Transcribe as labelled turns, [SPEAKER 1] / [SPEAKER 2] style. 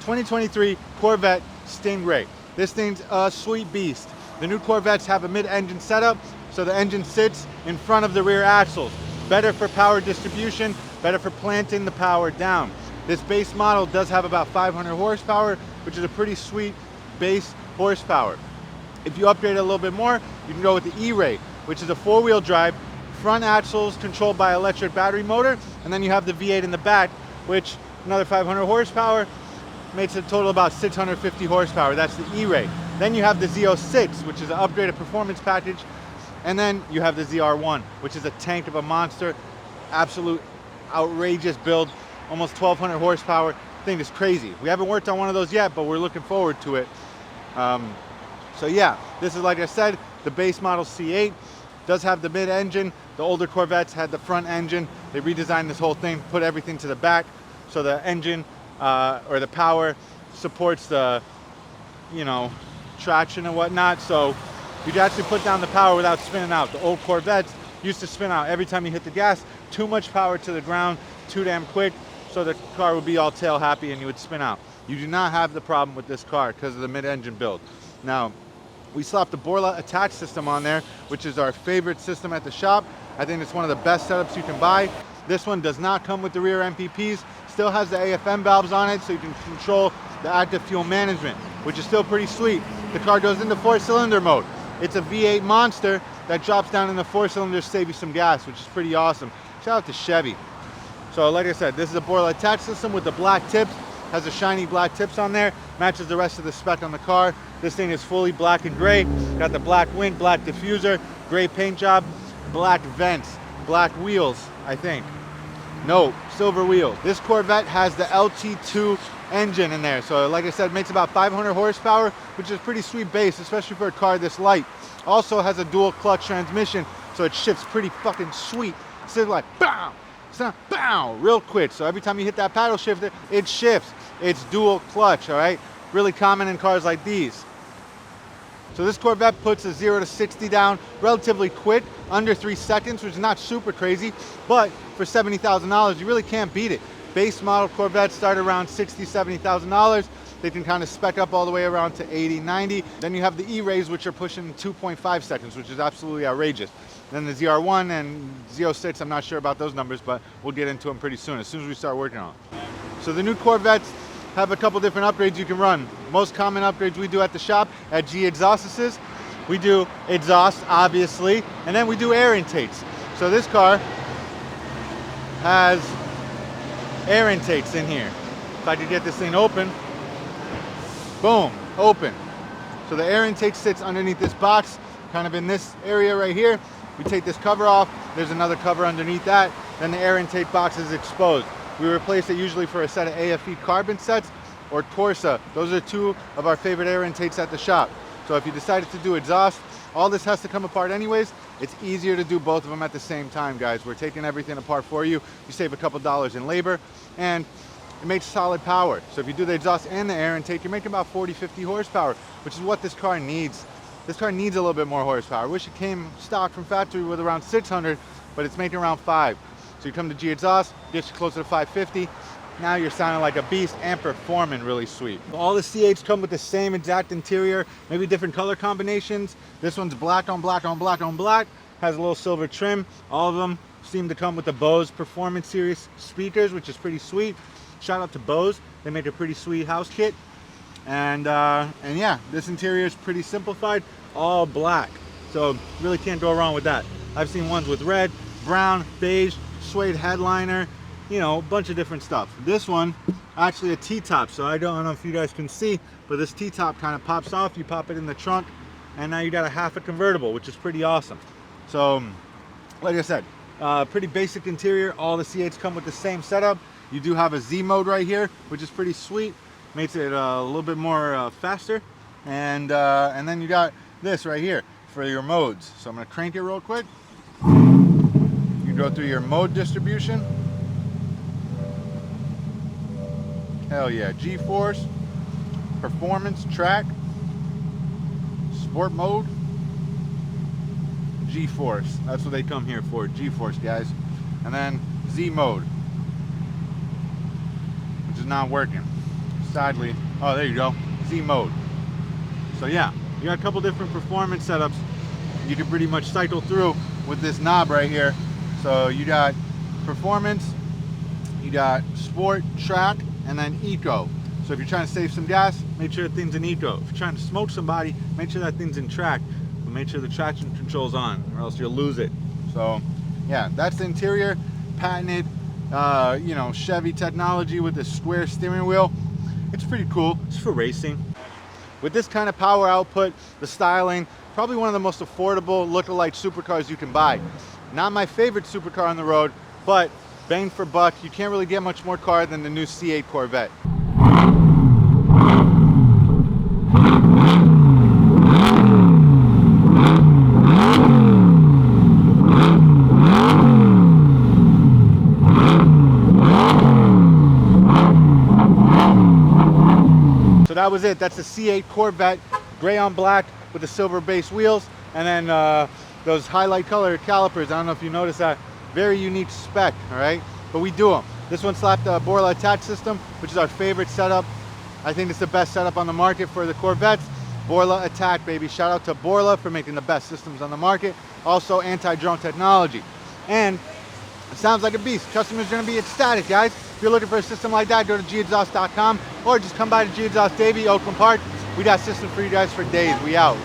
[SPEAKER 1] 2023 Corvette Stingray. This thing's a sweet beast. The new Corvettes have a mid-engine setup, so the engine sits in front of the rear axles. Better for power distribution, better for planting the power down. This base model does have about 500 horsepower, which is a pretty sweet base horsepower. If you upgrade it a little bit more, you can go with the E-Ray, which is a four-wheel drive, front axles controlled by electric battery motor, and then you have the V8 in the back, which another 500 horsepower, makes a total about 650 horsepower. That's the E-Ray. Then you have the Z06, which is an upgraded performance package, and then you have the ZR1, which is a tank of a monster, absolute outrageous build, almost 1200 horsepower. Thing is crazy. We haven't worked on one of those yet, but we're looking forward to it. So yeah, this is, like I said, the base model C8. Does have the mid-engine. The older Corvettes had the front engine. They redesigned this whole thing, put everything to the back, so the engine or the power supports the, you know, traction and whatnot. So you can actually put down the power without spinning out. The old Corvettes used to spin out every time you hit the gas. Too much power to the ground, too damn quick, so the car would be all tail happy and you would spin out. You do not have the problem with this car because of the mid-engine build. Now, we slapped the Borla attach system on there, which is our favorite system at the shop. I think it's one of the best setups you can buy. This one does not come with the rear MPPs, still has the AFM valves on it, so you can control the active fuel management, which is still pretty sweet. The car goes into 4-cylinder mode. It's a V8 monster that drops down in the 4 cylinders, save you some gas, which is pretty awesome. Shout out to Chevy. So like I said, this is a Borla attach system with the black tips, has the shiny black tips on there, matches the rest of the spec on the car. This thing is fully black and gray, got the black wind, black diffuser, gray paint job, black vents, black wheels, I think. No, silver wheels. This Corvette has the LT2 engine in there. So like I said, it makes about 500 horsepower, which is pretty sweet base, especially for a car this light. Also has a dual clutch transmission, so it shifts pretty fucking sweet. It's like, bow, it's not bow, real quick. So every time you hit that paddle shifter, it shifts. It's dual clutch, all right? Really common in cars like these. So this Corvette puts a 0 to 60 down relatively quick, under 3 seconds, which is not super crazy, but for $70,000, you really can't beat it. Base model Corvettes start around $60,000, $70,000. They can kind of spec up all the way around to 80, 90. Then you have the E-Rays, which are pushing 2.5 seconds, which is absolutely outrageous. Then the ZR1 and Z06, I'm not sure about those numbers, but we'll get into them pretty soon, as we start working on them. So the new Corvettes have a couple different upgrades you can run. Most common upgrades we do at the shop at Gexhaust, we do exhaust, obviously, and then we do air intakes. So this car has air intakes in here. If I could get this thing open, boom, open. So the air intake sits underneath this box, kind of in this area right here. We take this cover off, there's another cover underneath that, then the air intake box is exposed. We replace it usually for a set of AFE carbon sets or Corsa. Those are two of our favorite air intakes at the shop. So if you decided to do exhaust, all this has to come apart anyways. It's easier to do both of them at the same time, guys. We're taking everything apart for you. You save a couple dollars in labor and it makes solid power. So if you do the exhaust and the air intake, you're making about 40, 50 horsepower, which is what this car needs. This car needs a little bit more horsepower. I wish it came stock from factory with around 600, but it's making around 5. So you come to Gexhaust, gets you closer to 550. Now you're sounding like a beast and performing really sweet. All the C8s come with the same exact interior, maybe different color combinations. This one's black on black on black on black, has a little silver trim. All of them seem to come with the Bose Performance Series speakers, which is pretty sweet. Shout out to Bose, they make a pretty sweet house kit. And yeah, this interior is pretty simplified, all black. So really can't go wrong with that. I've seen ones with red, brown, beige, suede headliner, you know, a bunch of different stuff. This one, actually a T-top, so I don't know if you guys can see, but this T-top kind of pops off. You pop it in the trunk, and now you got a half a convertible, which is pretty awesome. So, like I said, pretty basic interior. All the C8s come with the same setup. You do have a Z mode right here, which is pretty sweet. Makes it a little bit more faster. And then you got this right here for your modes. So I'm gonna crank it real quick. You go through your mode distribution. Hell yeah, G-Force, Performance, Track, Sport Mode, G-Force. That's what they come here for, G-Force, guys. And then Z Mode, which is not working. sadly. Oh, there you go, Z mode. So yeah, you got a couple different performance setups you can pretty much cycle through with this knob right here. So you got performance, you got sport, track, and then eco. So if you're trying to save some gas, make sure the thing's in eco. If you're trying to smoke somebody, make sure that thing's in track, but make sure the traction control's on, or else you'll lose it. So yeah, that's the interior, patented, you know, Chevy technology with the square steering wheel. It's pretty cool. It's for racing. With this kind of power output, the styling, probably one of the most affordable look-alike supercars you can buy. Not my favorite supercar on the road, but bang for buck, you can't really get much more car than the new C8 Corvette. So that was it. That's the C8 Corvette, gray on black with the silver base wheels, and then those highlight color calipers. I don't know if you noticed that. Very unique spec, all right? But we do them. This one slapped the Borla attach system, which is our favorite setup. I think it's the best setup on the market for the Corvettes. Borla attack, baby. Shout out to Borla for making the best systems on the market. Also anti-drone technology. And it sounds like a beast. Customers are gonna be ecstatic, guys. If you're looking for a system like that, go to Gexhaust.com or just come by to Gexhaust Davie, Oakland Park. We got systems for you guys for days. We out.